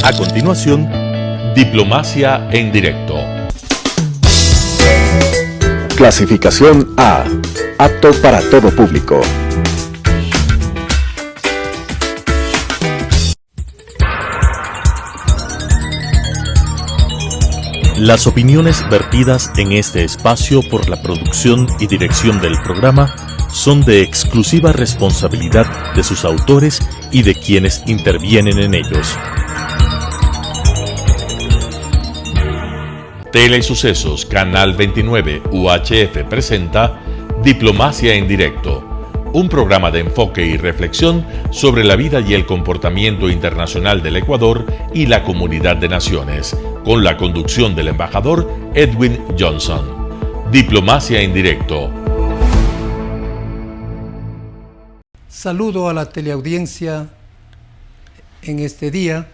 A continuación, Diplomacia en Directo. Clasificación A. Apto para todo público. Las opiniones vertidas en este espacio por la producción y dirección del programa son de exclusiva responsabilidad de sus autores y de quienes intervienen en ellos. Telesucesos Canal 29 UHF presenta Diplomacia en Directo, un programa de enfoque y reflexión sobre la vida y el comportamiento internacional del Ecuador y la comunidad de naciones, con la conducción del embajador Edwin Johnson. Diplomacia en Directo. Saludo a la teleaudiencia en este día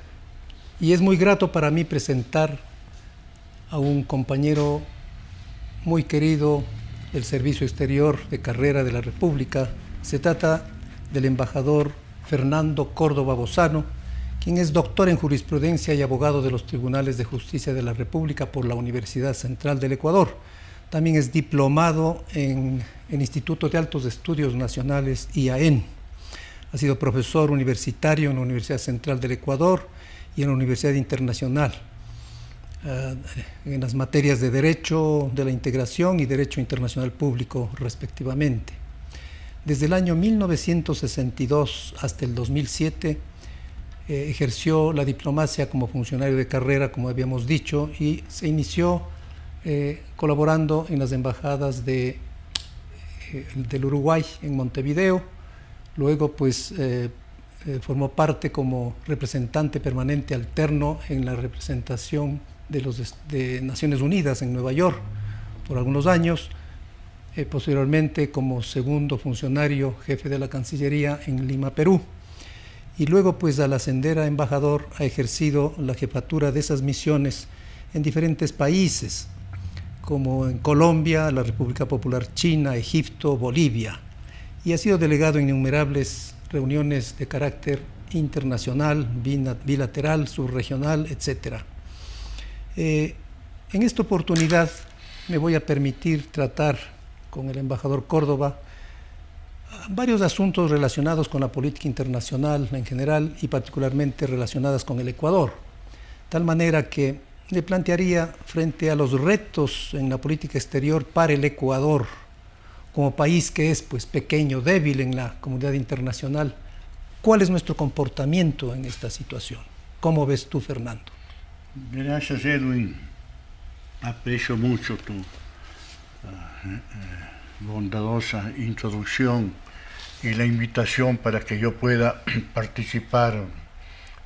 y es muy grato para mí presentar a un compañero muy querido del Servicio Exterior de Carrera de la República. Se trata del embajador Fernando Córdoba Bozano, quien es doctor en jurisprudencia y abogado de los Tribunales de Justicia de la República por la Universidad Central del Ecuador. También es diplomado en el Instituto de Altos Estudios Nacionales, IAEN. Ha sido profesor universitario en la Universidad Central del Ecuador y en la Universidad Internacional, en las materias de Derecho de la Integración y Derecho Internacional Público, respectivamente. Desde el año 1962 hasta el 2007, ejerció la diplomacia como funcionario de carrera, como habíamos dicho, y se inició colaborando en las embajadas del Uruguay en Montevideo. Luego pues formó parte como representante permanente alterno en la representación de Naciones Unidas en Nueva York por algunos años. Posteriormente como segundo funcionario jefe de la Cancillería en Lima, Perú. Y luego pues al ascender a embajador ha ejercido la jefatura de esas misiones en diferentes países, como en Colombia, la República Popular China, Egipto, Bolivia, y ha sido delegado en innumerables reuniones de carácter internacional, bilateral, subregional, etc. En esta oportunidad me voy a permitir tratar con el embajador Córdoba varios asuntos relacionados con la política internacional en general y particularmente relacionadas con el Ecuador, tal manera que le plantearía frente a los retos en la política exterior para el Ecuador, como país que es pues pequeño, débil en la comunidad internacional, ¿cuál es nuestro comportamiento en esta situación? ¿Cómo ves tú, Fernando? Gracias, Edwin. Aprecio mucho tu bondadosa introducción y la invitación para que yo pueda participar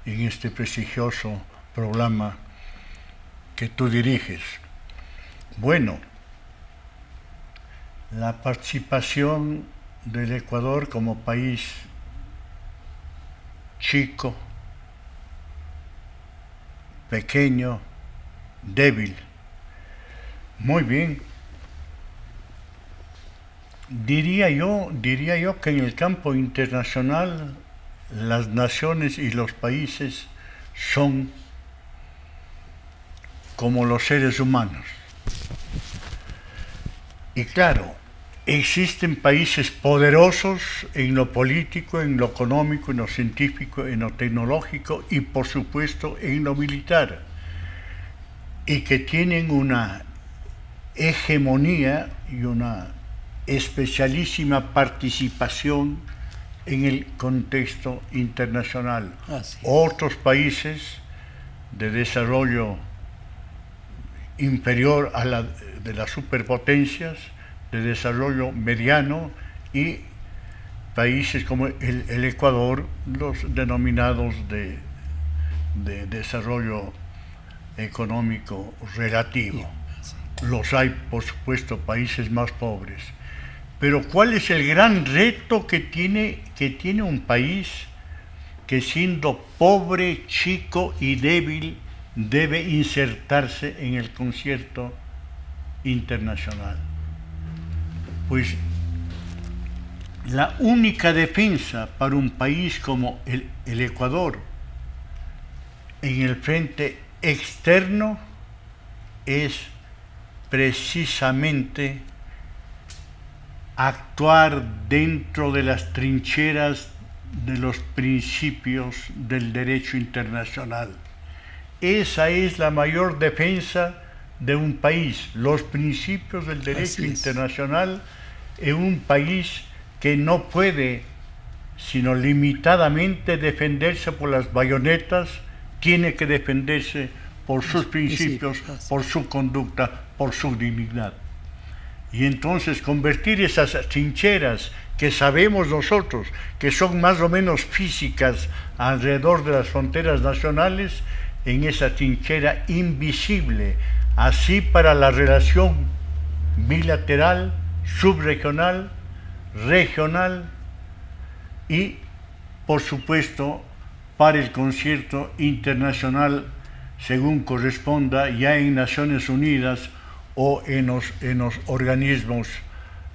en este prestigioso programa que tú diriges. Bueno, la participación del Ecuador como país chico, pequeño, débil. Muy bien. Diría yo que en el campo internacional las naciones y los países son como los seres humanos. Y claro, existen países poderosos en lo político, en lo económico, en lo científico, en lo tecnológico y por supuesto en lo militar, y que tienen una hegemonía y una especialísima participación en el contexto internacional. Otros países de desarrollo inferior a la de las superpotencias, de desarrollo mediano, y países como el Ecuador, los denominados de desarrollo económico relativo. Los hay, por supuesto, países más pobres. Pero ¿cuál es el gran reto que tiene un país que, siendo pobre, chico y débil, debe insertarse en el concierto internacional? Pues la única defensa para un país como el Ecuador en el frente externo es precisamente actuar dentro de las trincheras de los principios del derecho internacional. Esa es la mayor defensa de un país, los principios del derecho internacional en un país que no puede, sino limitadamente, defenderse por las bayonetas, tiene que defenderse por sus principios, por su conducta, por su dignidad. Y entonces convertir esas trincheras que sabemos nosotros que son más o menos físicas alrededor de las fronteras nacionales en esa trinchera invisible, así para la relación bilateral, subregional, regional y, por supuesto, para el concierto internacional según corresponda ya en Naciones Unidas o en los organismos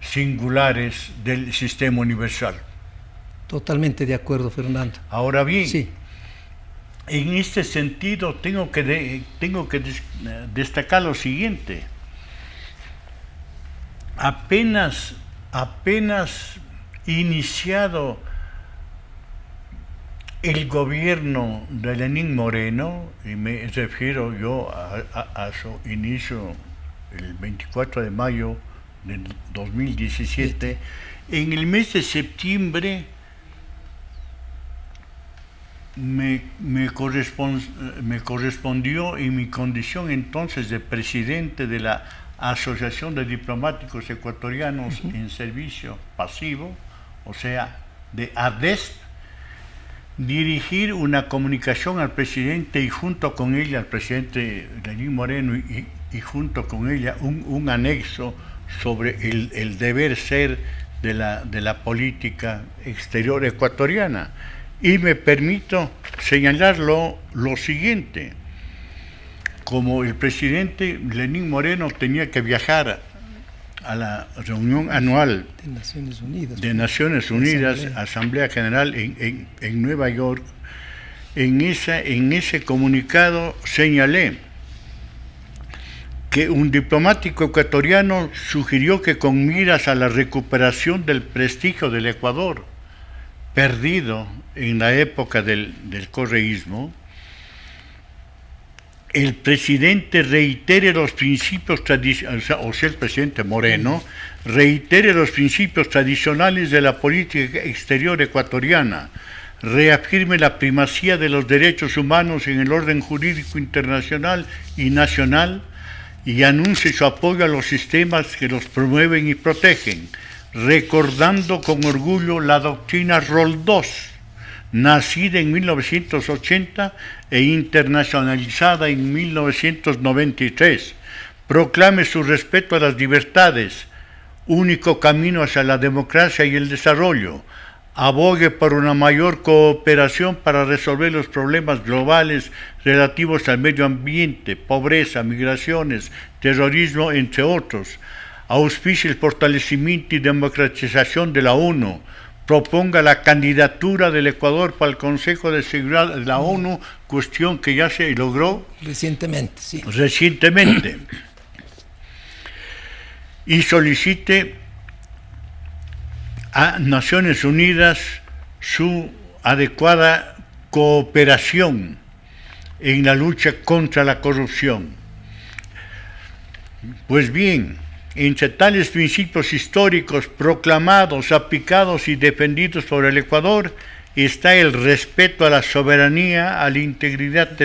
singulares del sistema universal. Totalmente de acuerdo, Fernando. Ahora bien, sí, en este sentido tengo que destacar lo siguiente. Apenas iniciado el gobierno de Lenín Moreno, y me refiero yo a su inicio el 24 de mayo del 2017, en el mes de septiembre me correspondió en mi condición entonces de presidente de la Asociación de Diplomáticos Ecuatorianos en Servicio Pasivo, o sea, de ADESP, dirigir una comunicación al presidente y junto con ella, al presidente Lenín Moreno, y junto con ella un anexo sobre el deber ser de la política exterior ecuatoriana. Y me permito señalar lo siguiente. Como el presidente Lenín Moreno tenía que viajar a la reunión anual de Naciones Unidas, Asamblea General en Nueva York, en ese comunicado señalé que un diplomático ecuatoriano sugirió que con miras a la recuperación del prestigio del Ecuador, perdido en la época del correísmo, el presidente reitere los principios tradicionales, o sea, el presidente Moreno, reitere los principios tradicionales de la política exterior ecuatoriana, reafirme la primacía de los derechos humanos en el orden jurídico internacional y nacional, y anuncie su apoyo a los sistemas que los promueven y protegen, recordando con orgullo la doctrina Roldós, nacida en 1980 e internacionalizada en 1993. Proclame su respeto a las libertades, único camino hacia la democracia y el desarrollo. Abogue por una mayor cooperación para resolver los problemas globales relativos al medio ambiente, pobreza, migraciones, terrorismo, entre otros. Auspicie el fortalecimiento y democratización de la ONU. Proponga la candidatura del Ecuador para el Consejo de Seguridad de la ONU, cuestión que ya se logró recientemente, sí. Recientemente. Y solicite a Naciones Unidas su adecuada cooperación en la lucha contra la corrupción. Pues bien, entre tales principios históricos proclamados, aplicados y defendidos por el Ecuador está el respeto a la soberanía, a la integridad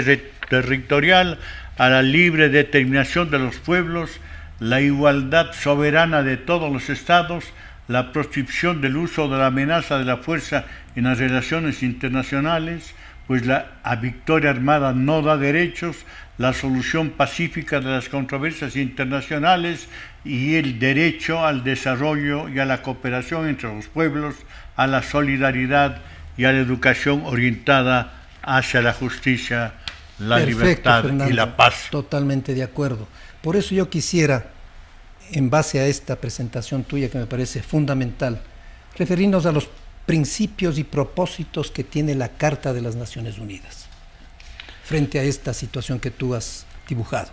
territorial, a la libre determinación de los pueblos, la igualdad soberana de todos los estados, la proscripción del uso de la amenaza de la fuerza en las relaciones internacionales, pues la victoria armada no da derechos, la solución pacífica de las controversias internacionales y el derecho al desarrollo y a la cooperación entre los pueblos, a la solidaridad y a la educación orientada hacia la justicia, la libertad, Fernando, y la paz. Totalmente de acuerdo. Por eso yo quisiera, en base a esta presentación tuya que me parece fundamental, referirnos a los principios y propósitos que tiene la Carta de las Naciones Unidas. frente a esta situación que tú has dibujado?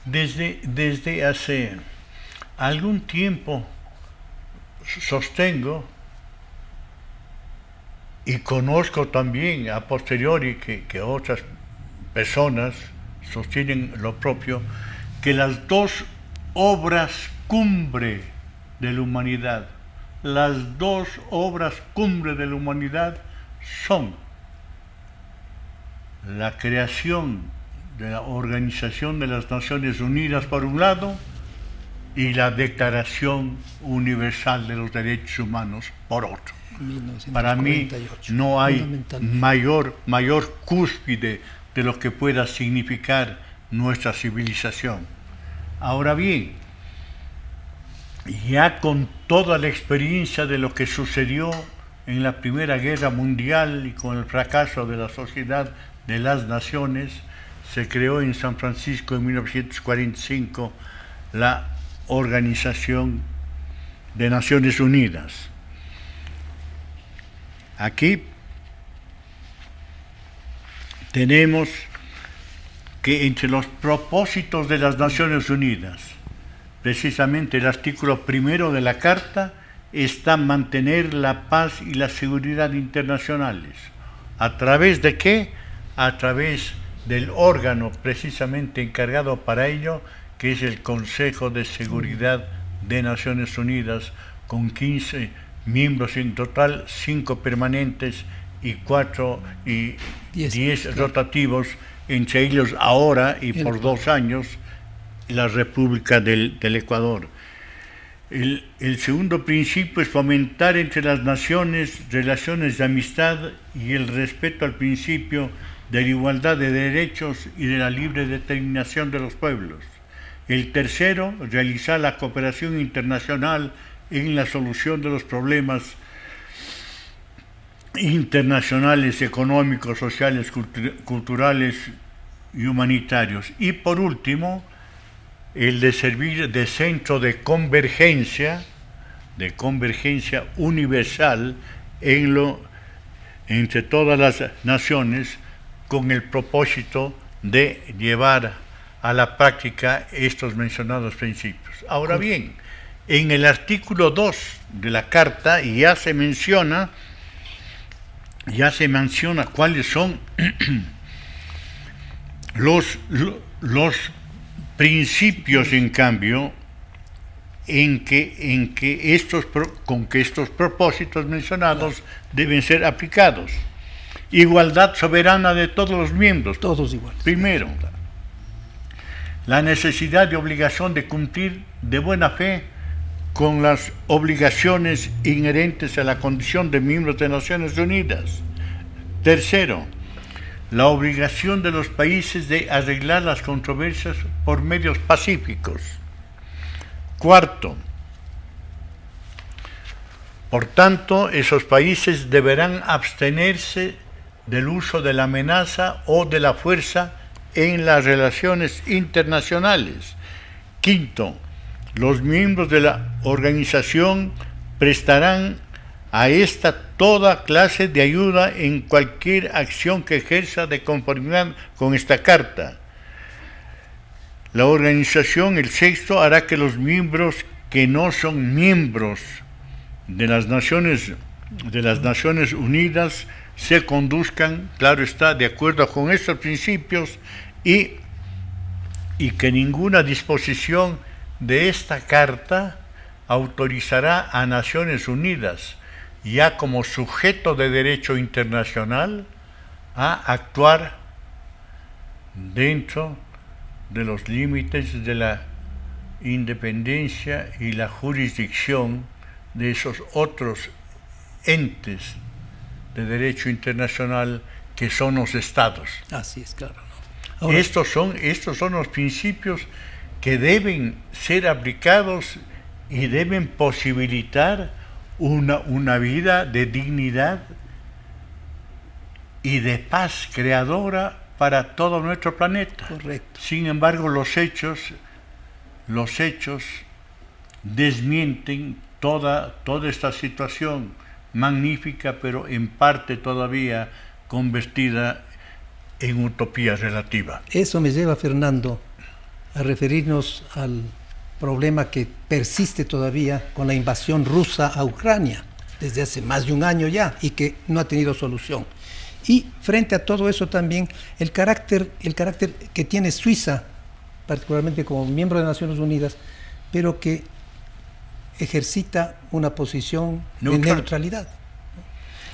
Desde hace algún tiempo sostengo y conozco también a posteriori que otras personas sostienen lo propio, que las dos obras cumbre de la humanidad, las dos obras cumbre de la humanidad son la creación de la Organización de las Naciones Unidas por un lado y la Declaración Universal de los Derechos Humanos por otro. 1948, para mí no hay mayor cúspide de lo que pueda significar nuestra civilización. Ahora bien, ya con toda la experiencia de lo que sucedió en la Primera Guerra Mundial y con el fracaso de la Sociedad de las Naciones, se creó en San Francisco en 1945 la Organización de Naciones Unidas. Aquí tenemos que entre los propósitos de las Naciones Unidas, precisamente el artículo 1 de la Carta, está mantener la paz y la seguridad internacionales. ¿A través de qué? A través del órgano precisamente encargado para ello, que es el Consejo de Seguridad de Naciones Unidas, con 15 miembros en total, 5 permanentes y 10 rotativos, entre ellos ahora y por 2 años la República del Ecuador. El segundo principio es fomentar entre las naciones relaciones de amistad y el respeto al principio de la igualdad de derechos y de la libre determinación de los pueblos. El tercero, realizar la cooperación internacional en la solución de los problemas internacionales, económicos, sociales, culturales y humanitarios. Y por último, el de servir de centro de convergencia universal entre todas las naciones, con el propósito de llevar a la práctica estos mencionados principios. Ahora bien, en el artículo 2 de la Carta ya se menciona cuáles son los principios, en cambio, con que estos propósitos mencionados deben ser aplicados. Igualdad soberana de todos los miembros. Todos iguales. Primero, la necesidad y obligación de cumplir de buena fe con las obligaciones inherentes a la condición de miembros de Naciones Unidas. Tercero, la obligación de los países de arreglar las controversias por medios pacíficos. Cuarto, por tanto, esos países deberán abstenerse del uso de la amenaza o de la fuerza en las relaciones internacionales. Quinto, los miembros de la organización prestarán a esta toda clase de ayuda en cualquier acción que ejerza de conformidad con esta Carta. La organización, el sexto, hará que los miembros que no son miembros de las Naciones Unidas se conduzcan, claro está, de acuerdo con estos principios y que ninguna disposición de esta Carta autorizará a Naciones Unidas, ya como sujeto de derecho internacional, a actuar dentro de los límites de la independencia y la jurisdicción de esos otros entes de derecho internacional que son los estados. Así es, claro, ¿no? Ahora, estos son los principios que deben ser aplicados y deben posibilitar una vida de dignidad y de paz creadora para todo nuestro planeta. correcto. Sin embargo, los hechos desmienten toda esta situación magnífica, pero en parte todavía convertida en utopía relativa. Eso me lleva, Fernando, a referirnos al problema que persiste todavía con la invasión rusa a Ucrania desde hace más de un año ya y que no ha tenido solución. Y frente a todo eso también el carácter que tiene Suiza, particularmente como miembro de Naciones Unidas, pero que ejercita una posición de neutralidad.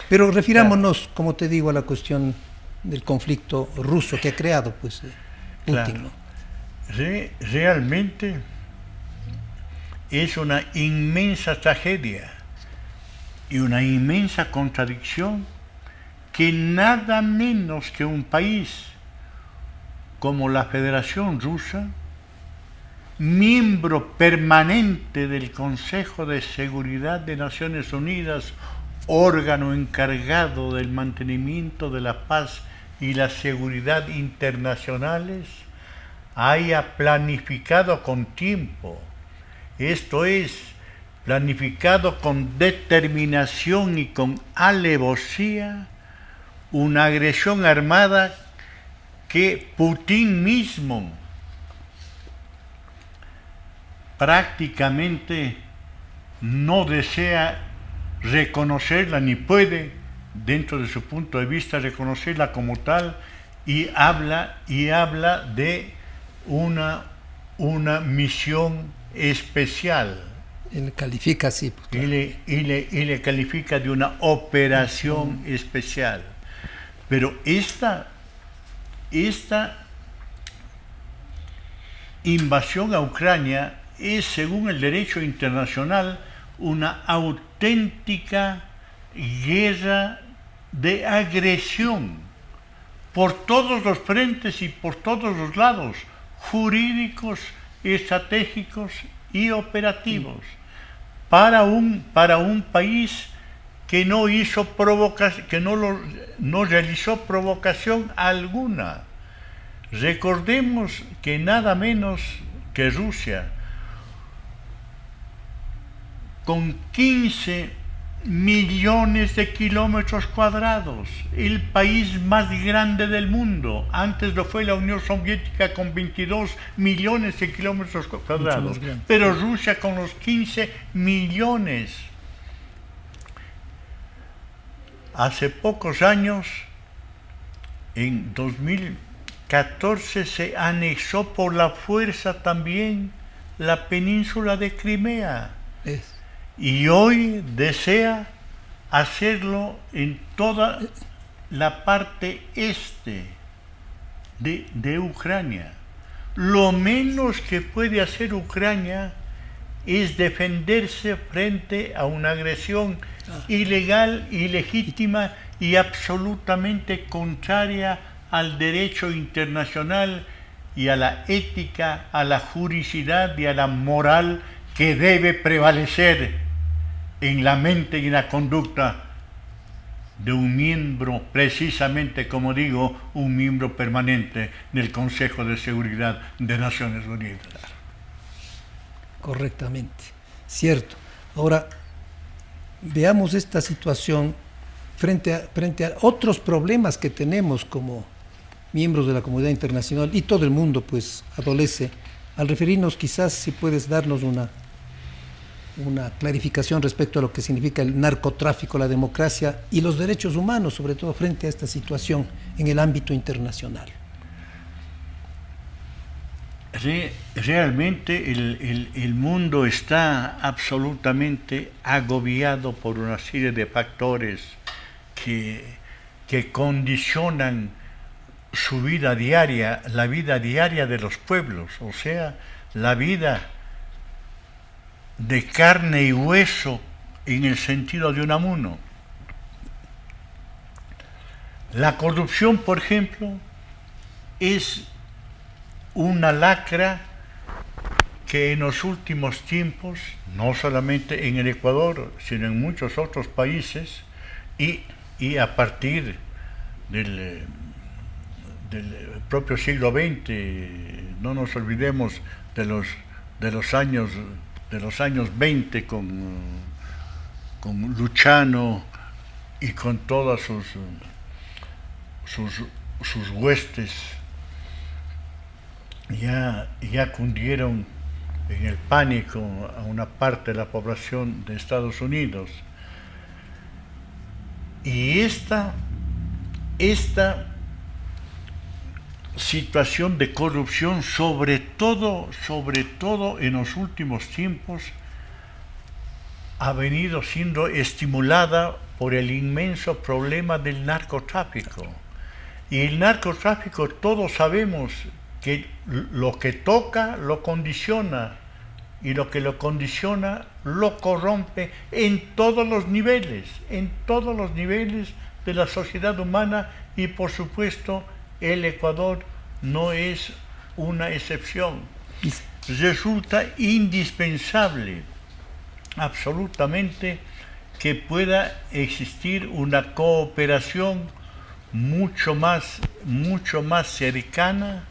Pero refirámonos, como te digo, a la cuestión del conflicto ruso que ha creado pues Putin, ¿no? Realmente es una inmensa tragedia y una inmensa contradicción que nada menos que un país como la Federación Rusa, miembro permanente del Consejo de Seguridad de Naciones Unidas, órgano encargado del mantenimiento de la paz y la seguridad internacionales, haya planificado con tiempo, esto es, planificado con determinación y con alevosía, una agresión armada que Putin mismo prácticamente no desea reconocerla ni puede, dentro de su punto de vista, reconocerla como tal, y habla de una misión especial. Él califica así. Pues, claro. y le califica de una operación especial. Pero esta invasión a Ucrania es, según el derecho internacional, una auténtica guerra de agresión por todos los frentes y por todos los lados, jurídicos, estratégicos y operativos, para un país que no hizo provocación, que no realizó provocación alguna. Recordemos que nada menos que Rusia, con 15 millones de kilómetros cuadrados, el país más grande del mundo, antes lo fue la Unión Soviética con 22 millones de kilómetros cuadrados, pero Rusia con los 15 millones. Hace pocos años, en 2014, se anexó por la fuerza también la península de Crimea. Y hoy desea hacerlo en toda la parte este de Ucrania. Lo menos que puede hacer Ucrania es defenderse frente a una agresión ilegal, ilegítima y absolutamente contraria al derecho internacional y a la ética, a la juridicidad y a la moral que debe prevalecer en la mente y en la conducta de un miembro, precisamente como digo, un miembro permanente del Consejo de Seguridad de Naciones Unidas. Correctamente, cierto. Ahora, veamos esta situación frente a otros problemas que tenemos como miembros de la comunidad internacional, y todo el mundo pues adolece, al referirnos quizás, si puedes darnos una clarificación respecto a lo que significa el narcotráfico, la democracia y los derechos humanos, sobre todo frente a esta situación en el ámbito internacional. Realmente el mundo está absolutamente agobiado por una serie de factores que condicionan su vida diaria, la vida diaria de los pueblos, o sea, la vida de carne y hueso en el sentido de Unamuno. La corrupción, por ejemplo, es una lacra que en los últimos tiempos, no solamente en el Ecuador, sino en muchos otros países, y a partir del propio siglo XX, no nos olvidemos de los años 20 con Luchano y con todas sus sus huestes ya cundieron en el pánico a una parte de la población de Estados Unidos. Y esta situación de corrupción, sobre todo en los últimos tiempos, ha venido siendo estimulada por el inmenso problema del narcotráfico. Y el narcotráfico, todos sabemos que lo que toca lo condiciona, y lo que lo condiciona lo corrompe en todos los niveles de la sociedad humana, y por supuesto el Ecuador no es una excepción. Resulta indispensable, absolutamente, que pueda existir una cooperación mucho más cercana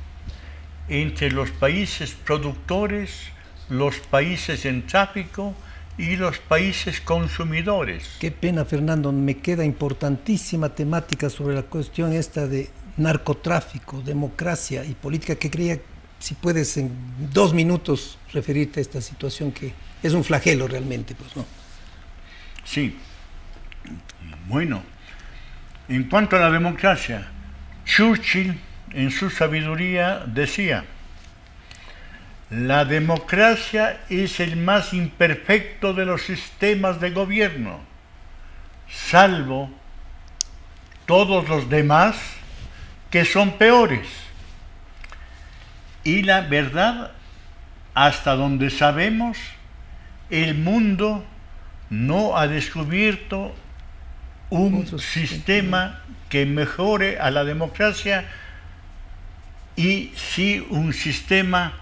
entre los países productores, los países en tráfico y los países consumidores. Qué pena, Fernando, me queda importantísima temática sobre la cuestión esta de narcotráfico, democracia y política, que quería, si puedes, en 2 minutos referirte a esta situación que es un flagelo realmente, pues, ¿no? Sí. Bueno, en cuanto a la democracia, Churchill, en su sabiduría, decía: la democracia es el más imperfecto de los sistemas de gobierno, salvo todos los demás que son peores. Y la verdad, hasta donde sabemos, el mundo no ha descubierto un sistema que mejore a la democracia, y sí un sistema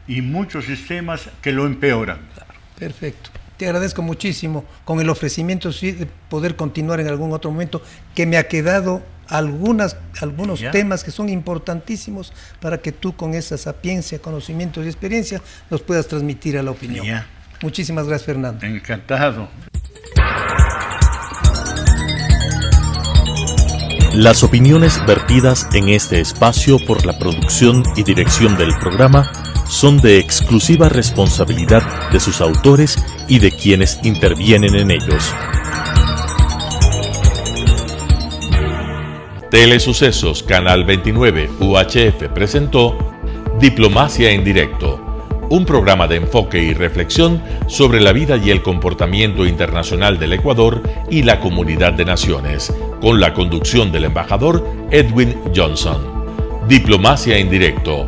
y muchos sistemas que lo empeoran. Claro, perfecto. Te agradezco muchísimo, con el ofrecimiento sí de poder continuar en algún otro momento, que me ha quedado algunos temas que son importantísimos para que tú, con esa sapiencia, conocimientos y experiencia, los puedas transmitir a la opinión. Muchísimas gracias, Fernando. Encantado. Las opiniones vertidas en este espacio por la producción y dirección del programa son de exclusiva responsabilidad de sus autores y de quienes intervienen en ellos. Telesucesos Canal 29 UHF presentó Diplomacia en Directo, un programa de enfoque y reflexión sobre la vida y el comportamiento internacional del Ecuador y la comunidad de naciones, con la conducción del embajador Edwin Johnson. Diplomacia en Directo,